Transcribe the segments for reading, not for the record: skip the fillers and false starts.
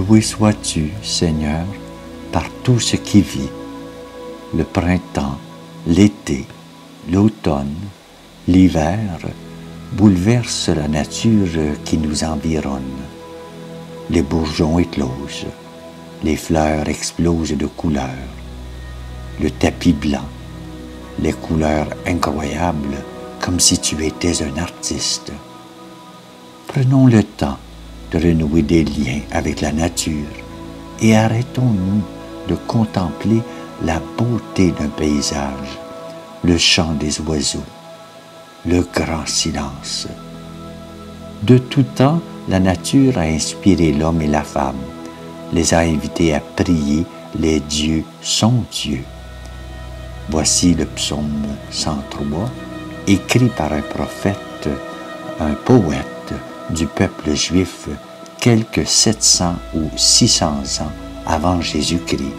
Loué sois-tu, Seigneur, par tout ce qui vit, le printemps, l'été, l'automne, l'hiver, bouleverse la nature qui nous environne. Les bourgeons éclosent, les fleurs explosent de couleurs, le tapis blanc, les couleurs incroyables, comme si tu étais un artiste. Prenons le temps de renouer des liens avec la nature et arrêtons-nous de contempler la beauté d'un paysage, le chant des oiseaux, le grand silence. De tout temps, la nature a inspiré l'homme et la femme, les a invités à prier les dieux son Dieu. Voici le psaume 103, écrit par un prophète, un poète du peuple juif, quelques 700 ou 600 ans avant Jésus-Christ.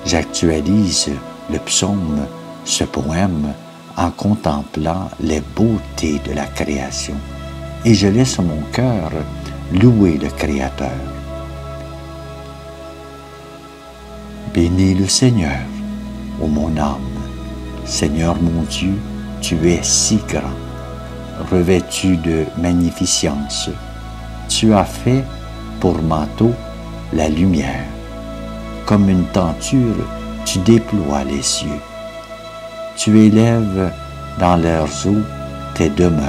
J'actualise le psaume, ce poème, en contemplant les beautés de la création, et je laisse mon cœur louer le Créateur. Bénis le Seigneur, ô mon âme. Seigneur mon Dieu, tu es si grand, revêtu de magnificence. Tu as fait pour manteau la lumière. Comme une tenture, tu déploies les cieux. Tu élèves dans leurs eaux tes demeures.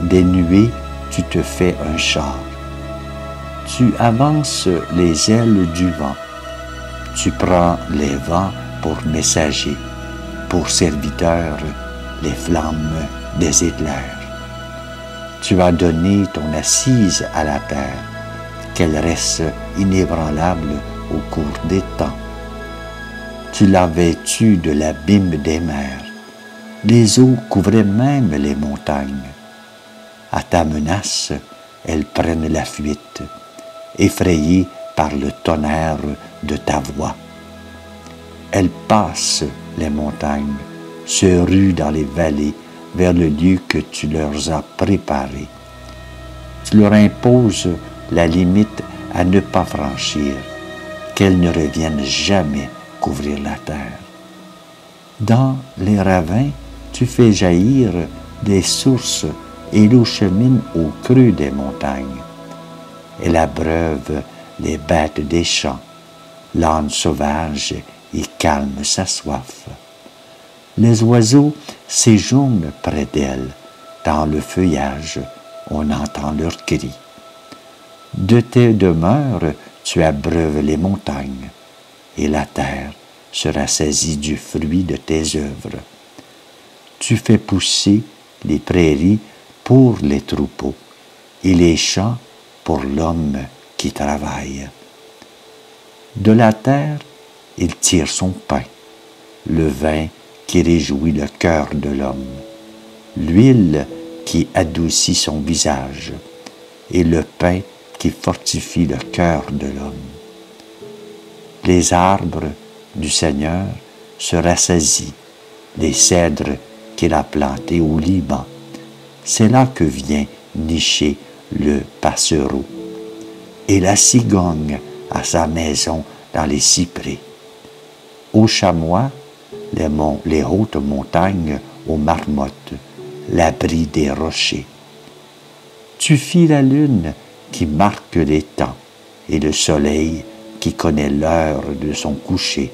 Des nuées, tu te fais un char. Tu avances les ailes du vent. Tu prends les vents pour messagers, pour serviteurs, les flammes des éclairs. Tu as donné ton assise à la terre, qu'elle reste inébranlable au cours des temps. Tu l'as vêtue de l'abîme des mers. Les eaux couvraient même les montagnes. À ta menace, elles prennent la fuite, effrayées par le tonnerre de ta voix. Elles passent les montagnes, se ruent dans les vallées vers le lieu que tu leur as préparé. Tu leur imposes la limite à ne pas franchir, qu'elles ne reviennent jamais couvrir la terre. Dans les ravins, tu fais jaillir des sources et l'eau chemine au creux des montagnes. Elle abreuve les bêtes des champs, l'âne sauvage et calme sa soif. Les oiseaux séjournent près d'elle, dans le feuillage, on entend leurs cris. De tes demeures, tu abreuves les montagnes, et la terre se rassaisit du fruit de tes œuvres. Tu fais pousser les prairies pour les troupeaux, et les champs pour l'homme qui travaille. De la terre, il tire son pain, le vin qui réjouit le cœur de l'homme, l'huile qui adoucit son visage, et le pain qui fortifie le cœur de l'homme. Les arbres du Seigneur se rassasient, les cèdres qu'il a plantés au Liban. C'est là que vient nicher le passereau, et la cigogne a sa maison dans les cyprès. Aux chamois, les hautes montagnes aux marmottes, l'abri des rochers. Tu fis la lune qui marque les temps et le soleil qui connaît l'heure de son coucher.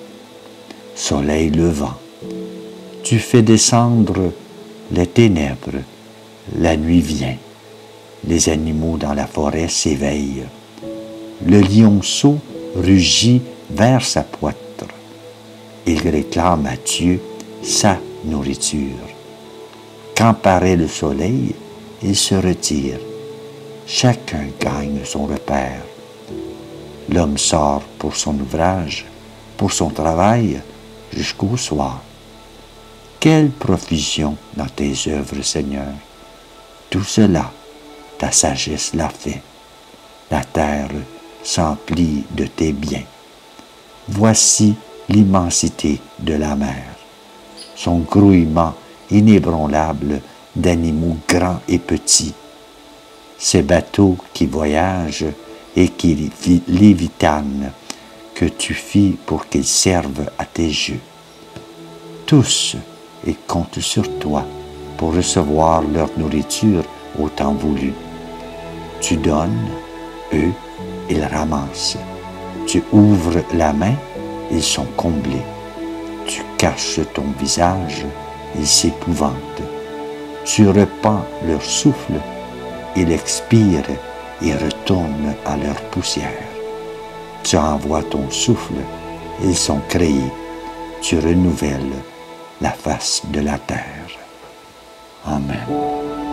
Soleil levant, tu fais descendre les ténèbres, la nuit vient, les animaux dans la forêt s'éveillent. Le lionceau rugit vers sa poître. Il réclame à Dieu sa nourriture. Quand paraît le soleil, il se retire. Chacun gagne son repère. L'homme sort pour son ouvrage, pour son travail, jusqu'au soir. Quelle profusion dans tes œuvres, Seigneur! Tout cela, ta sagesse l'a fait. La terre s'emplit de tes biens. Voici l'immensité de la mer, son grouillement inébranlable d'animaux grands et petits, ces bateaux qui voyagent et qui lévitanent que tu fis pour qu'ils servent à tes yeux. Tous et comptent sur toi pour recevoir leur nourriture au temps voulu. Tu donnes, eux, ils ramassent. Tu ouvres la main, ils sont comblés. Tu caches ton visage, ils s'épouvantent. Tu repens leur souffle, ils expirent et retournent à leur poussière. Tu envoies ton souffle, ils sont créés. Tu renouvelles la face de la terre. Amen.